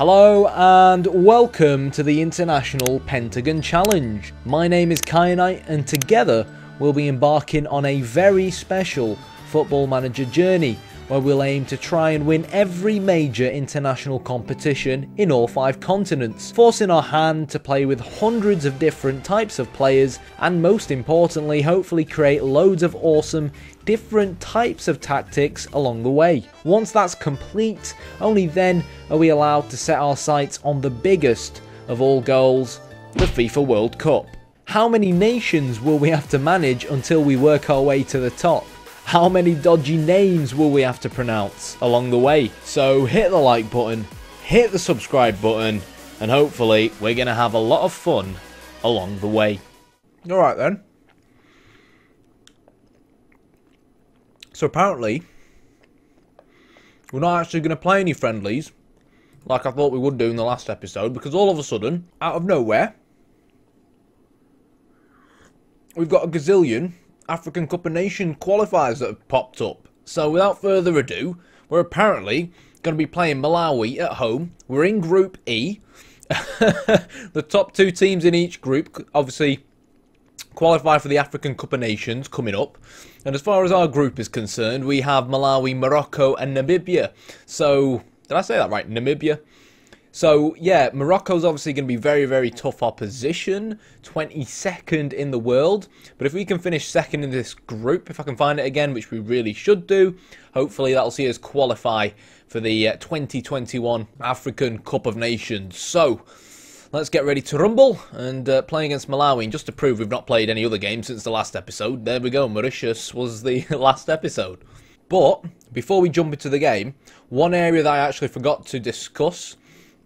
Hello and welcome to the International Pentagon Challenge. My name is Kyanite and together we'll be embarking on a very special Football Manager journey where we'll aim to try and win every major international competition in all 5 continents, forcing our hand to play with hundreds of different types of players and most importantly hopefully create loads of awesome different types of tactics along the way. Once that's complete, only then are we allowed to set our sights on the biggest of all goals, the FIFA World Cup. How many nations will we have to manage until we work our way to the top? How many dodgy names will we have to pronounce along the way? So hit the like button, hit the subscribe button, and hopefully we're going to have a lot of fun along the way. Alright then. So apparently, we're not actually going to play any friendlies, like I thought we would do in the last episode, because all of a sudden, out of nowhere, we've got a gazillion African Cup of Nations qualifiers that have popped up. So without further ado, we're apparently going to be playing Malawi at home. We're in Group E. The top 2 teams in each group obviously qualify for the African Cup of Nations coming up. And as far as our group is concerned, we have Malawi, Morocco and Namibia. So, did I say that right? Namibia? So, yeah, Morocco's obviously going to be very, very tough opposition. 22nd in the world. But if we can finish second in this group, if I can find it again, which we really should do, hopefully that'll see us qualify for the 2021 African Cup of Nations. So, let's get ready to rumble and play against Malawi. And just to prove we've not played any other game since the last episode, there we go, Mauritius was the last episode. But, before we jump into the game, one area that I actually forgot to discuss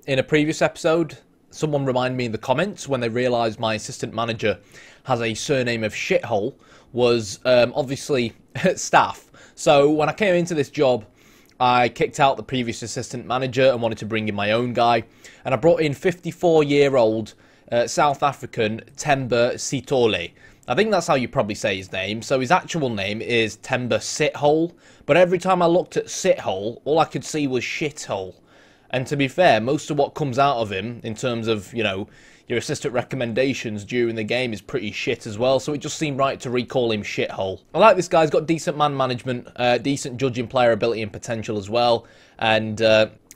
in a previous episode, someone reminded me in the comments when they realised my assistant manager has a surname of Shithole, was obviously staff. So when I came into this job, I kicked out the previous assistant manager and wanted to bring in my own guy. And I brought in 54-year-old South African Temba Sitole. I think that's how you probably say his name. So his actual name is Temba Sithole. But every time I looked at Sithole, all I could see was shithole. And to be fair, most of what comes out of him in terms of, you know, your assistant recommendations during the game is pretty shit as well. So it just seemed right to recall him Shithole. I like this guy. He's got decent man management, decent judging player ability and potential as well. And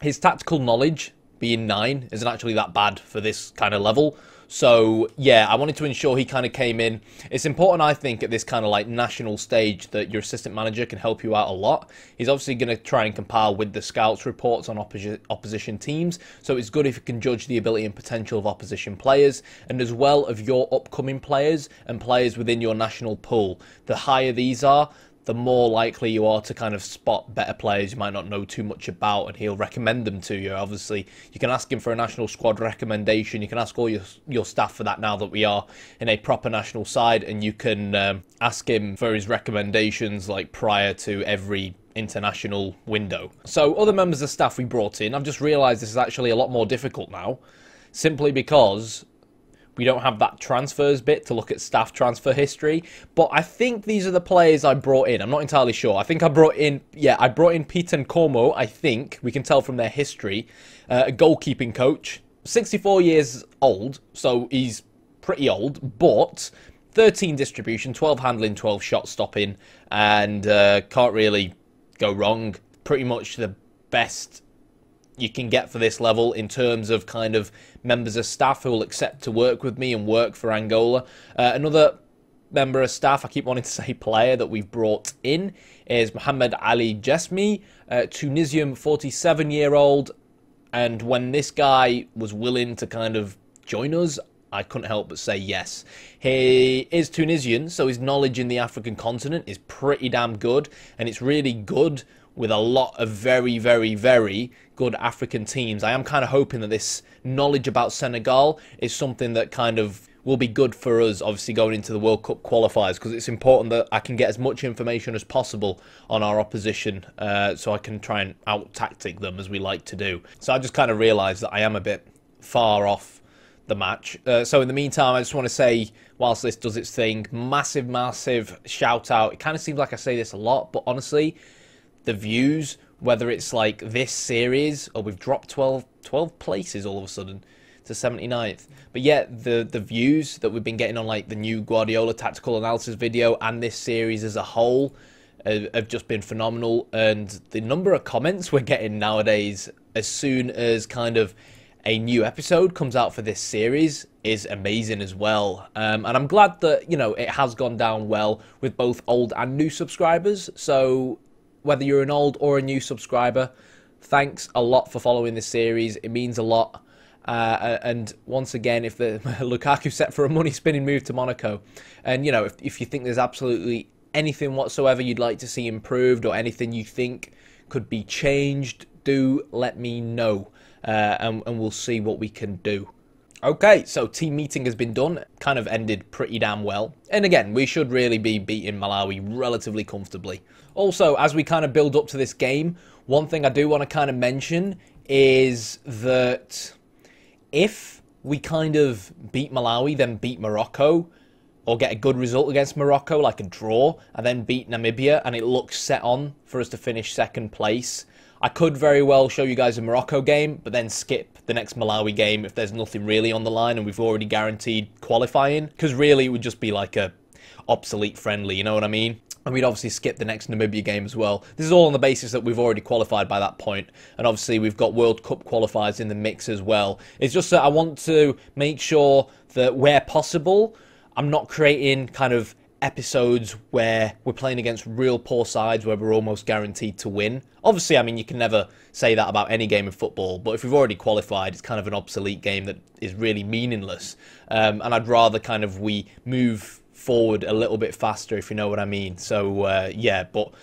his tactical knowledge, being 9, isn't actually that bad for this kind of level. So, yeah, I wanted to ensure he kind of came in. It's important, I think, at this kind of, like, national stage that your assistant manager can help you out a lot. He's obviously going to try and compile with the scouts reports on opposition teams. So it's good if you can judge the ability and potential of opposition players and as well of your upcoming players and players within your national pool. The higher these are, the more likely you are to kind of spot better players you might not know too much about, and he'll recommend them to you. Obviously, you can ask him for a national squad recommendation. You can ask all your staff for that now that we are in a proper national side, and you can ask him for his recommendations like prior to every international window. So other members of staff we brought in, I've just realised this is actually a lot more difficult now, simply because we don't have that transfers bit to look at staff transfer history. But I think these are the players I brought in. I'm not entirely sure. I think I brought in, I brought in Pete and Como, I think. We can tell from their history. A goalkeeping coach. 64 years old, so he's pretty old. But 13 distribution, 12 handling, 12 shot stopping. And can't really go wrong. Pretty much the best you can get for this level in terms of kind of members of staff who will accept to work with me and work for Angola. Another member of staff, I keep wanting to say player, that we've brought in is Mohamed Ali Jesmi, Tunisian 47-year-old. And when this guy was willing to kind of join us, I couldn't help but say yes. He is Tunisian, so his knowledge in the African continent is pretty damn good. And it's really good with a lot of very, very, very good African teams. I am kind of hoping that this knowledge about Senegal is something that kind of will be good for us, obviously, going into the World Cup qualifiers, because it's important that I can get as much information as possible on our opposition so I can try and out-tactic them as we like to do. So I just kind of realised that I am a bit far off the match. So in the meantime, I just want to say, whilst this does its thing, massive, massive shout out. It kind of seems like I say this a lot, but honestly, the views whether it's like this series or we've dropped 12 places all of a sudden to 79th. But yeah, the views that we've been getting on like the new Guardiola tactical analysis video and this series as a whole have just been phenomenal. And the number of comments we're getting nowadays as soon as kind of a new episode comes out for this series is amazing as well. And I'm glad that, you know, it has gone down well with both old and new subscribers. So whether you're an old or a new subscriber, thanks a lot for following this series. It means a lot. And once again, if the Lukaku set for a money spinning move to Monaco, and you know, if you think there's absolutely anything whatsoever you'd like to see improved or anything you think could be changed, do let me know, and we'll see what we can do. Okay, so team meeting has been done, kind of ended pretty damn well. And again, we should really be beating Malawi relatively comfortably. Also, as we kind of build up to this game, one thing I do want to kind of mention is that if we kind of beat Malawi, then beat Morocco, or get a good result against Morocco, like a draw, and then beat Namibia, and it looks set on for us to finish second place, I could very well show you guys a Morocco game, but then skip the next Malawi game if there's nothing really on the line and we've already guaranteed qualifying, because really it would just be like a obsolete friendly, you know what I mean? And we'd obviously skip the next Namibia game as well. This is all on the basis that we've already qualified by that point. And obviously we've got World Cup qualifiers in the mix as well. It's just that I want to make sure that where possible, I'm not creating kind of episodes where we're playing against real poor sides where we're almost guaranteed to win. Obviously, I mean, you can never say that about any game of football, but if we've already qualified, it's kind of an obsolete game that is really meaningless. And I'd rather kind of we move forward a little bit faster, if you know what I mean. So yeah, but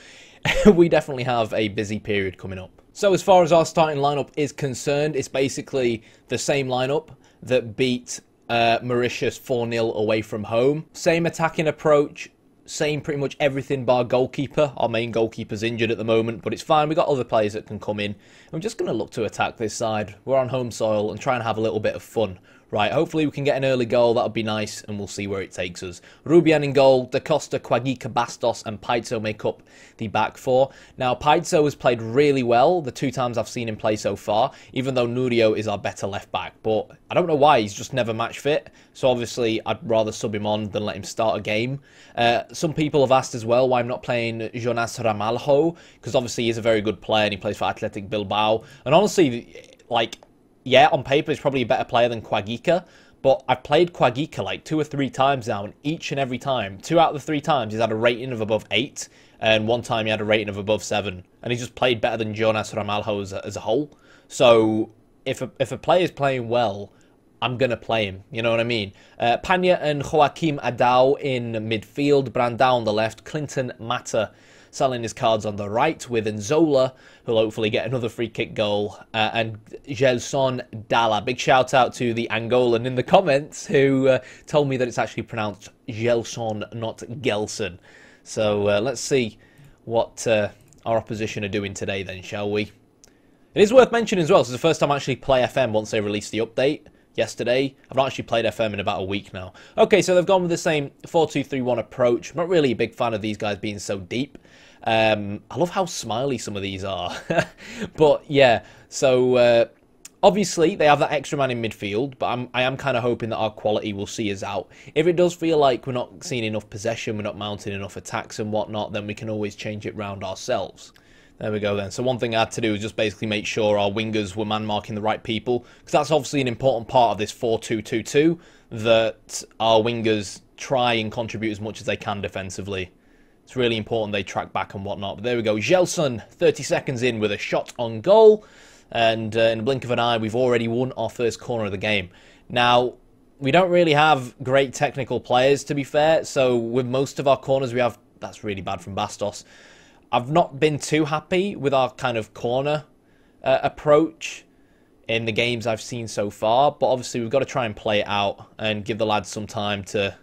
we definitely have a busy period coming up. So as far as our starting lineup is concerned, it's basically the same lineup that beat Mauritius 4-0 away from home. Same attacking approach, same pretty much everything bar goalkeeper. Our main goalkeeper's injured at the moment, but it's fine. We've got other players that can come in. I'm just going to look to attack this side. We're on home soil and try and have a little bit of fun. Right, hopefully we can get an early goal. That would be nice, and we'll see where it takes us. Rubian in goal, Da Costa, Quagica, Bastos, and Paitso make up the back four. Now, Paitso has played really well the 2 times I've seen him play so far, even though Nurio is our better left-back. But I don't know why, he's just never match fit. So obviously, I'd rather sub him on than let him start a game. Some people have asked as well why I'm not playing Jonas Ramalho, because obviously he's a very good player and he plays for Athletic Bilbao. And honestly, like, yeah, on paper he's probably a better player than Quagica, but I've played Quagica like 2 or 3 times now, and each and every time, 2 out of the 3 times, he's had a rating of above 8, and 1 time he had a rating of above 7, and he's just played better than Jonas Ramalho as a whole. So if a player's playing well, I'm going to play him, you know what I mean? Panya and Joaquim Adao in midfield, Brandao on the left, Clinton Mata selling his cards on the right with Nzola, who'll hopefully get another free kick goal, and Gelson Dalla. Big shout out to the Angolan in the comments who told me that it's actually pronounced Gelson, not Gelson. So let's see what our opposition are doing today then, shall we? It is worth mentioning as well, this is the first time I actually play FM once they released the update yesterday. I've not actually played FM in about a week now. Okay, so they've gone with the same 4-2-3-1 approach. I'm not really a big fan of these guys being so deep. I love how smiley some of these are. But yeah, so obviously they have that extra man in midfield, but I am kind of hoping that our quality will see us out. If it does feel like we're not seeing enough possession, we're not mounting enough attacks and whatnot, then we can always change it round ourselves. There we go then. So one thing I had to do is just basically make sure our wingers were man-marking the right people, because that's obviously an important part of this 4-2-2-2, that our wingers try and contribute as much as they can defensively. It's really important they track back and whatnot. But there we go. Gelson, 30 seconds in with a shot on goal. And in the blink of an eye, we've already won our first corner of the game. Now, we don't really have great technical players, to be fair. So with most of our corners we have... That's really bad from Bastos. I've not been too happy with our kind of corner approach in the games I've seen so far. But obviously we've got to try and play it out and give the lads some time to...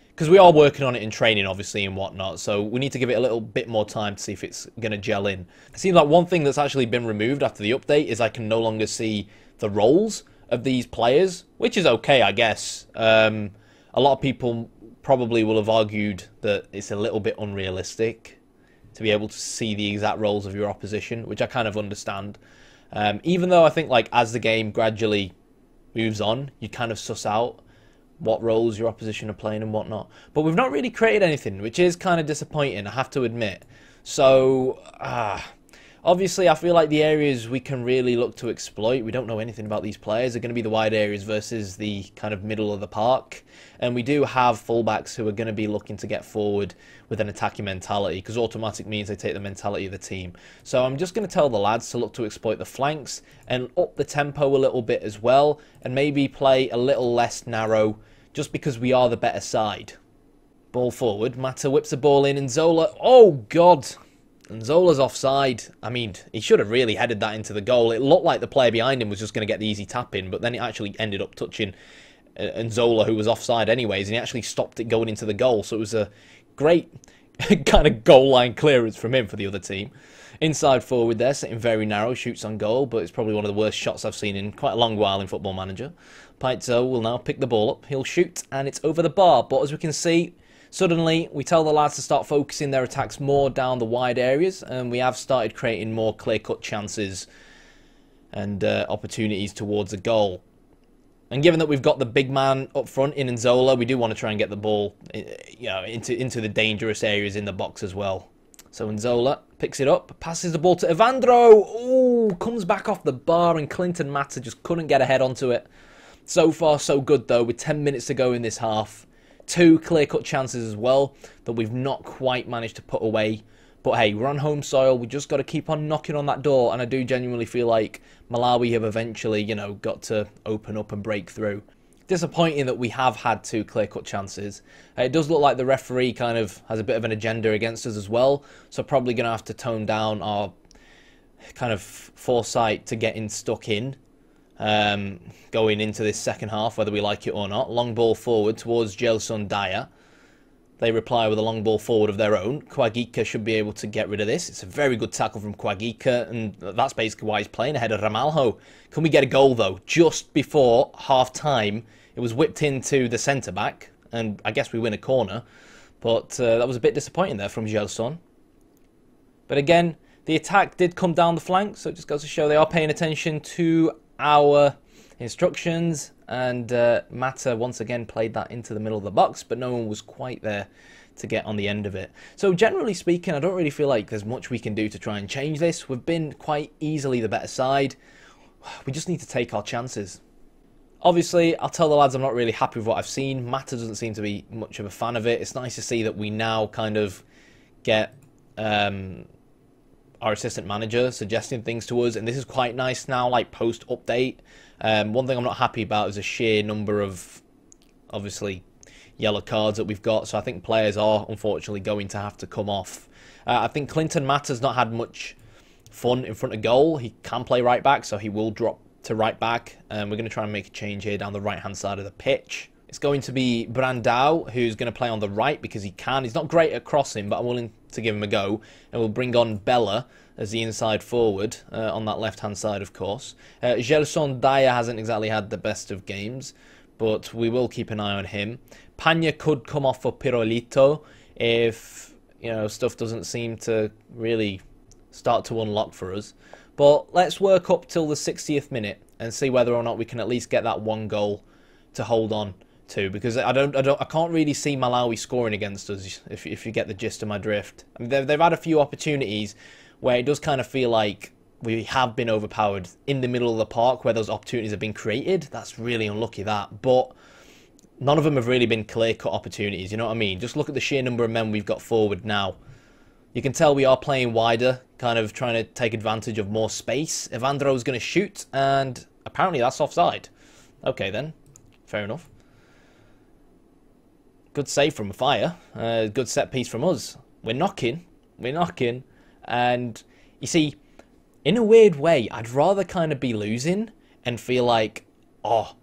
Because we are working on it in training, obviously, and whatnot. So we need to give it a little bit more time to see if it's going to gel in. It seems like one thing that's actually been removed after the update is I can no longer see the roles of these players, which is okay, I guess. A lot of people probably will have argued that it's a little bit unrealistic. to be able to see the exact roles of your opposition, which I kind of understand. Even though I think like as the game gradually moves on, you kind of suss out what roles your opposition are playing and whatnot. But we've not really created anything, which is kind of disappointing, I have to admit. So, obviously, I feel like the areas we can really look to exploit, we don't know anything about these players, are going to be the wide areas versus the kind of middle of the park. And we do have fullbacks who are going to be looking to get forward with an attacking mentality, because automatic means they take the mentality of the team. So I'm just going to tell the lads to look to exploit the flanks and up the tempo a little bit as well, and maybe play a little less narrow, just because we are the better side. Ball forward, Mata whips the ball in, and Zola, oh God! And Zola's offside. I mean, he should have really headed that into the goal. It looked like the player behind him was just going to get the easy tap in, but then it actually ended up touching Zola, who was offside anyways, and he actually stopped it going into the goal. So it was a great kind of goal line clearance from him for the other team. Inside forward there, sitting very narrow, shoots on goal, but it's probably one of the worst shots I've seen in quite a long while in Football Manager. Paito will now pick the ball up. He'll shoot, and it's over the bar. But as we can see, suddenly we tell the lads to start focusing their attacks more down the wide areas, and we have started creating more clear-cut chances and opportunities towards a goal. And given that we've got the big man up front in Nzola, we do want to try and get the ball, into the dangerous areas in the box as well. So Nzola picks it up, passes the ball to Evandro. Oh, comes back off the bar, and Clinton Mata just couldn't get a head onto it. So far, so good though, with 10 minutes to go in this half. 2 clear-cut chances as well that we've not quite managed to put away. But hey, we're on home soil. We just got to keep on knocking on that door. And I do genuinely feel like Malawi have eventually, got to open up and break through. Disappointing that we have had 2 clear-cut chances. It does look like the referee kind of has a bit of an agenda against us as well. So probably going to have to tone down our kind of foresight to getting stuck in. Going into this second half, whether we like it or not. Long ball forward towards Gelson Dyer. They reply with a long ball forward of their own. Quagika should be able to get rid of this. It's a very good tackle from Quagika, and that's basically why he's playing ahead of Ramalho. Can we get a goal, though? Just before half-time, it was whipped into the centre-back, and I guess we win a corner. But that was a bit disappointing there from Gelson. But again, the attack did come down the flank, so it just goes to show they are paying attention to our instructions, and Mata once again played that into the middle of the box, but no one was quite there to get on the end of it. So generally speaking, I don't really feel like there's much we can do to try and change this. We've been quite easily the better side. We just need to take our chances. Obviously, I'll tell the lads I'm not really happy with what I've seen. Mata doesn't seem to be much of a fan of it. It's nice to see that we now kind of get our assistant manager suggesting things to us, and this is quite nice now, like post-update. One thing I'm not happy about is the sheer number of, obviously, yellow cards that we've got, so I think players are, unfortunately, going to have to come off. I think Clinton Mata's not had much fun in front of goal. He can play right back, so he will drop to right back. We're going to try and make a change here down the right-hand side of the pitch. It's going to be Brandao, who's going to play on the right because he can. He's not great at crossing, but I'm willing to give him a go. And we'll bring on Bella as the inside forward on that left-hand side, of course. Gelson Dyer hasn't exactly had the best of games, but we will keep an eye on him. Pagna could come off for Pirolito if, stuff doesn't seem to really start to unlock for us. But let's work up till the 60th minute and see whether or not we can at least get that 1 goal to hold on to, because I can't really see Malawi scoring against us if you get the gist of my drift. I mean, they've had a few opportunities where it does kind of feel like we have been overpowered in the middle of the park where those opportunities have been created. That's really unlucky, that. But none of them have really been clear-cut opportunities, you know what I mean? Just look at the sheer number of men we've got forward now. You can tell we are playing wider, kind of trying to take advantage of more space. Evandro's going to shoot, and apparently that's offside. Okay then, fair enough. Good save from Fire. Good set piece from us. We're knocking. And you see, in a weird way, I'd rather kind of be losing and feel like, oh,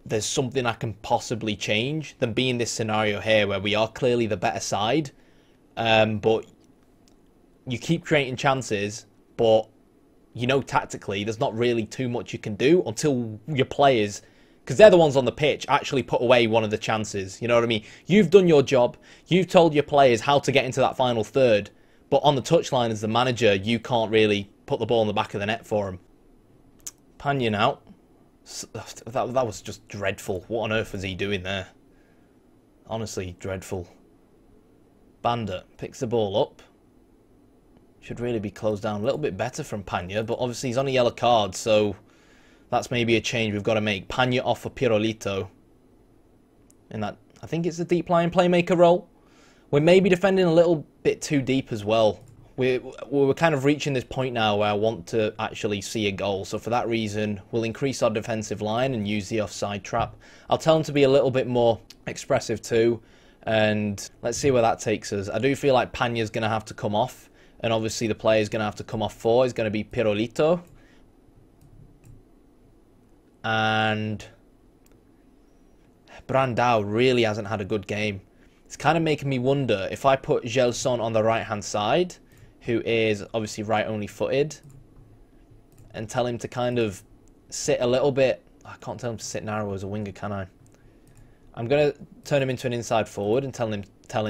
there's something I can possibly change, than be in this scenario here where we are clearly the better side. But you keep creating chances, but tactically there's not really too much you can do until your players, because they're the ones on the pitch, actually put away one of the chances. You know what I mean? You've done your job. You've told your players how to get into that final third. But on the touchline as the manager, you can't really put the ball in the back of the net for him. Panya now. That was just dreadful. What on earth was he doing there? Honestly, dreadful. Bandit picks the ball up. Should really be closed down a little bit better from Panya, but obviously he's on a yellow card, so that's maybe a change we've got to make. Panya off for Pirolito. In that, I think it's a deep line playmaker role. We're maybe defending a little bit too deep as well. We're kind of reaching this point now where I want to actually see a goal. So for that reason, we'll increase our defensive line and use the offside trap. I'll tell him to be a little bit more expressive too. And let's see where that takes us. I do feel like Panya's going to have to come off. And obviously the player's going to have to come off for. It's going to be Pirolito. And Brandao really hasn't had a good game. It's kind of making me wonder if I put Gelson on the right-hand side, who is obviously right-only footed, and tell him to kind of sit a little bit. I can't tell him to sit narrow as a winger, can I? I'm going to turn him into an inside forward and tell him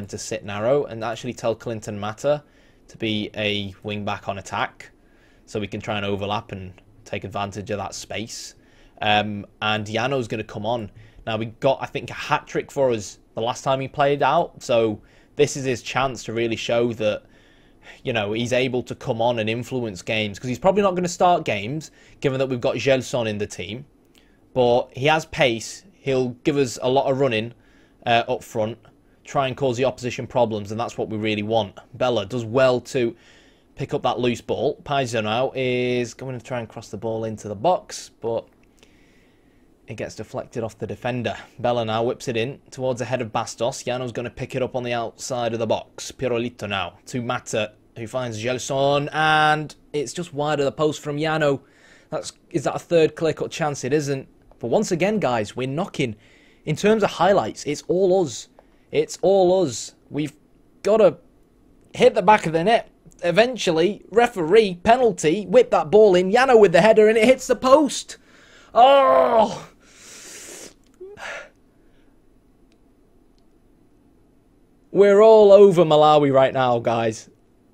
to sit narrow, and actually tell Clinton Mata to be a wing-back on attack, so we can try and overlap and take advantage of that space. And Yano's going to come on. Now, we got, I think, a hat-trick for us the last time he played out, so this is his chance to really show that, you know, he's able to come on and influence games, because he's probably not going to start games, given that we've got Gelson in the team, but he has pace. He'll give us a lot of running up front, try and cause the opposition problems, and that's what we really want. Bella does well to pick up that loose ball. Paizo now is going to try and cross the ball into the box, but it gets deflected off the defender. Bella now whips it in towards the head of Bastos. Yano's going to pick it up on the outside of the box. Pirolito now to Mata, who finds Gelson, and it's just wide of the post from Yano. Is that a third clear-cut chance? It isn't. But once again, guys, we're knocking. In terms of highlights, it's all us. It's all us. We've got to hit the back of the net. Eventually, referee, penalty, whip that ball in. Yano with the header, and it hits the post. Oh! We're all over Malawi right now, guys.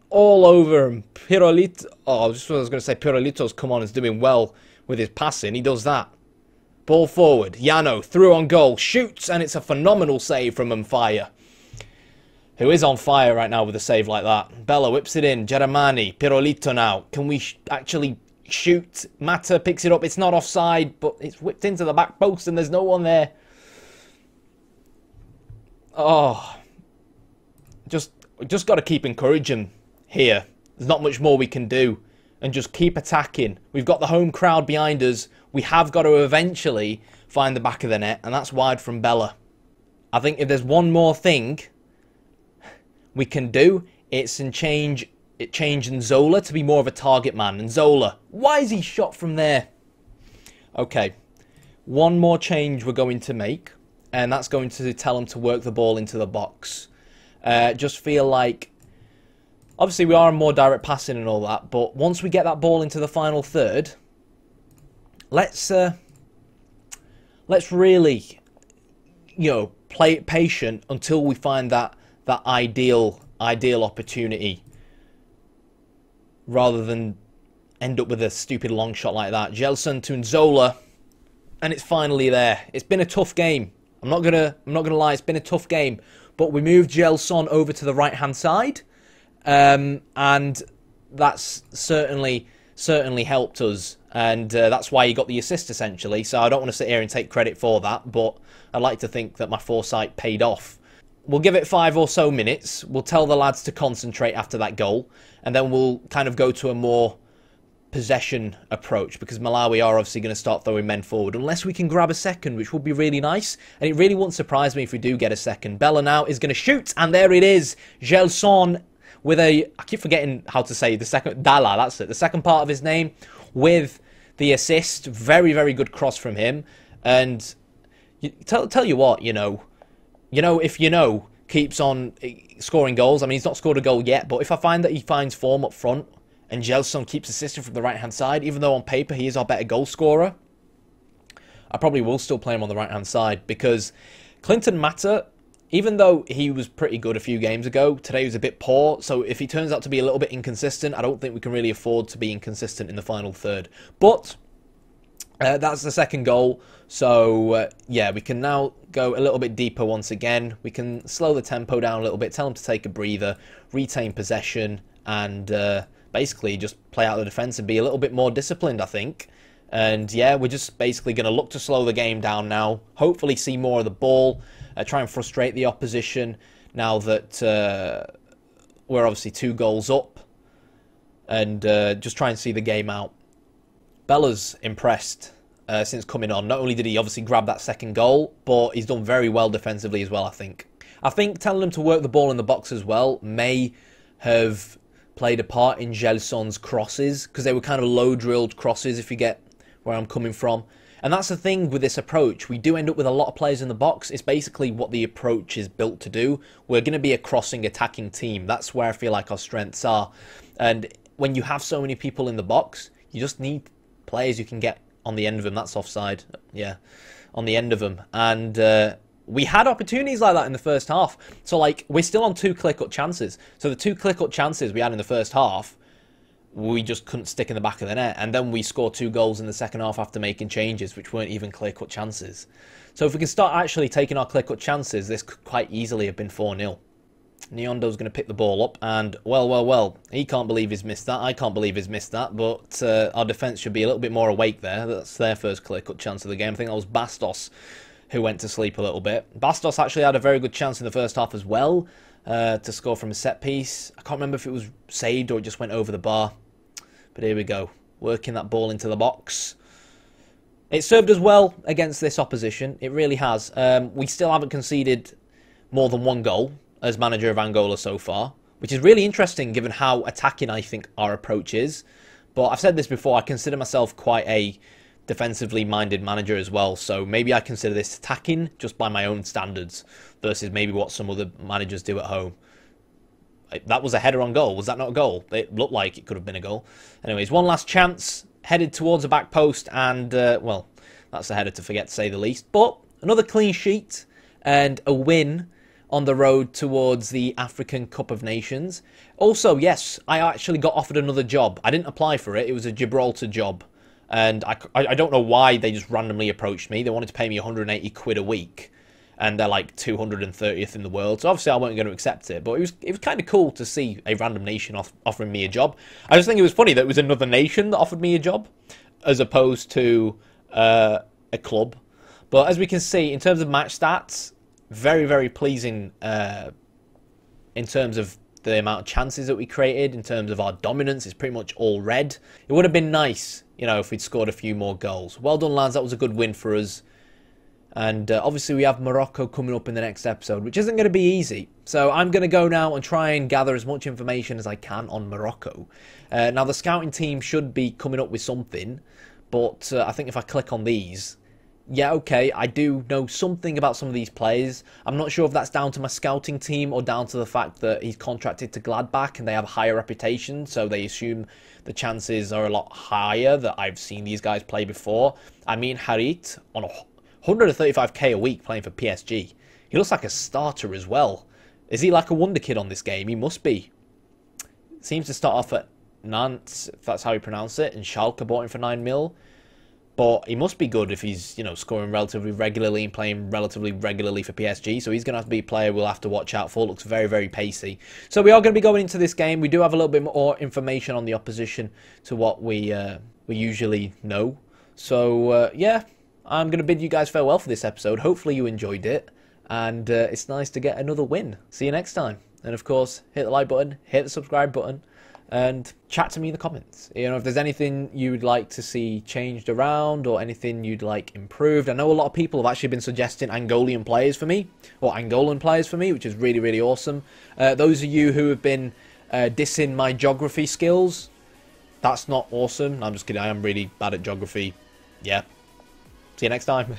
All over him. Pirolito. Oh, I was going to say Pirolito's come on and is doing well with his passing. He does that. Ball forward. Yano through on goal. Shoots, and it's a phenomenal save from Mfire, who is on fire right now with a save like that. Bella whips it in. Germani. Pirolito now. Can we actually shoot? Mata picks it up. It's not offside, but it's whipped into the back post, and there's no one there. Oh. Just got to keep encouraging here. There's not much more we can do. And just keep attacking. We've got the home crowd behind us. We have got to eventually find the back of the net. And that's wide from Bella. I think if there's one more thing we can do, it's change Nzola to be more of a target man. Nzola, why is he shot from there? Okay. One more change we're going to make. And that's going to tell him to work the ball into the box. Just feel like, obviously we are more direct passing and all that, but once we get that ball into the final third, let's really, you know, play it patient until we find that ideal opportunity, rather than end up with a stupid long shot like that. Gelson to Nzola, and it's finally there. It's been a tough game. I'm not gonna lie. It's been a tough game. But we moved Gelson over to the right-hand side, and that's certainly helped us, and that's why he got the assist, essentially. So I don't want to sit here and take credit for that, but I'd like to think that my foresight paid off. We'll give it 5 or so minutes. We'll tell the lads to concentrate after that goal, and then we'll kind of go to a more possession approach, because Malawi are obviously going to start throwing men forward unless we can grab a second, which would be really nice, and it really wouldn't surprise me if we do get a second. Bella now is going to shoot, and there it is. Gelson with I keep forgetting how to say the second, Dala, that's it, the second part of his name, with the assist. Very, very good cross from him. And tell you what, if keeps on scoring goals. I mean, he's not scored a goal yet, but if I find that he finds form up front, and Gelson keeps assisting from the right-hand side, even though on paper he is our better goal scorer, I probably will still play him on the right-hand side, because Clinton Mata even though he was pretty good a few games ago, today was a bit poor. So if he turns out to be a little bit inconsistent, I don't think we can really afford to be inconsistent in the final third. But that's the second goal. So yeah, we can now go a little bit deeper once again. We can slow the tempo down a little bit, tell him to take a breather, retain possession, and basically just play out the defence and be a little bit more disciplined, I think. And yeah, we're just basically going to look to slow the game down now. Hopefully see more of the ball. Try and frustrate the opposition now that we're obviously 2 goals up. And just try and see the game out. Bella's impressed since coming on. Not only did he obviously grab that second goal, but he's done very well defensively as well, I think. I think telling him to work the ball in the box as well may have played a part in Gelson's crosses, because they were kind of low-drilled crosses, if you get where I'm coming from. And that's the thing with this approach. We do end up with a lot of players in the box. It's basically what the approach is built to do. We're going to be a crossing, attacking team. That's where I feel like our strengths are. And when you have so many people in the box, you just need players you can get on the end of them. That's offside. Yeah, on the end of them. And we had opportunities like that in the first half. So, like, we're still on 2 clear-cut chances. So the 2 clear-cut chances we had in the first half, we just couldn't stick in the back of the net. And then we scored 2 goals in the second half after making changes, which weren't even clear-cut chances. So if we can start actually taking our clear-cut chances, this could quite easily have been 4-0. Neondo's going to pick the ball up, and well, he can't believe he's missed that. I can't believe he's missed that, but our defence should be a little bit more awake there. That's their first clear-cut chance of the game. I think that was Bastos who went to sleep a little bit. Bastos actually had a very good chance in the first half as well to score from a set piece. I can't remember if it was saved or it just went over the bar. But here we go, working that ball into the box. It served us well against this opposition. It really has. We still haven't conceded more than 1 goal as manager of Angola so far, which is really interesting given how attacking I think our approach is. But I've said this before, I consider myself quite a defensively minded manager as well, so maybe I consider this attacking just by my own standards versus maybe what some other managers do at home. That was a header on goal. Was that not a goal? It looked like it could have been a goal. Anyways, one last chance, headed towards the back post, and well, that's a header to forget to say the least. But another clean sheet and a win on the road towards the African Cup of Nations. Also, yes, I actually got offered another job. I didn't apply for it. It was a Gibraltar job. And I don't know why they just randomly approached me. They wanted to pay me 180 quid a week. And they're like 230th in the world. So obviously I wasn't going to accept it. But it was kind of cool to see a random nation offering me a job. I just think it was funny that it was another nation that offered me a job, as opposed to a club. But as we can see, in terms of match stats, very, very pleasing in terms of the amount of chances that we created. In terms of our dominance, it's pretty much all red. It would have been nice, you know, if we'd scored a few more goals. Well done, lads. That was a good win for us. And obviously we have Morocco coming up in the next episode, which isn't going to be easy. So I'm going to go now and try and gather as much information as I can on Morocco. Now the scouting team should be coming up with something, but I think if I click on these, yeah, okay, I do know something about some of these players. I'm not sure if that's down to my scouting team or down to the fact that he's contracted to Gladbach and they have a higher reputation, so they assume the chances are a lot higher that I've seen these guys play before. I mean, Harit on 135k a week playing for PSG. He looks like a starter as well. Is he like a wonder kid on this game? He must be. Seems to start off at Nantes, if that's how you pronounce it, and Schalke bought him for 9 mil. But he must be good if he's, you know, scoring relatively regularly and playing relatively regularly for PSG. So he's going to have to be a player we'll have to watch out for. Looks very, very pacey. So we are going to be going into this game. We do have a little bit more information on the opposition to what we usually know. So, yeah, I'm going to bid you guys farewell for this episode. Hopefully you enjoyed it. And it's nice to get another win. See you next time. And, of course, hit the like button, hit the subscribe button, and chat to me in the comments. You know, if there's anything you'd like to see changed around or anything you'd like improved. I know a lot of people have actually been suggesting Angolan players for me, which is really, really awesome. Those of you who have been dissing my geography skills, that's not awesome. I'm just kidding. I am really bad at geography. Yeah. See you next time.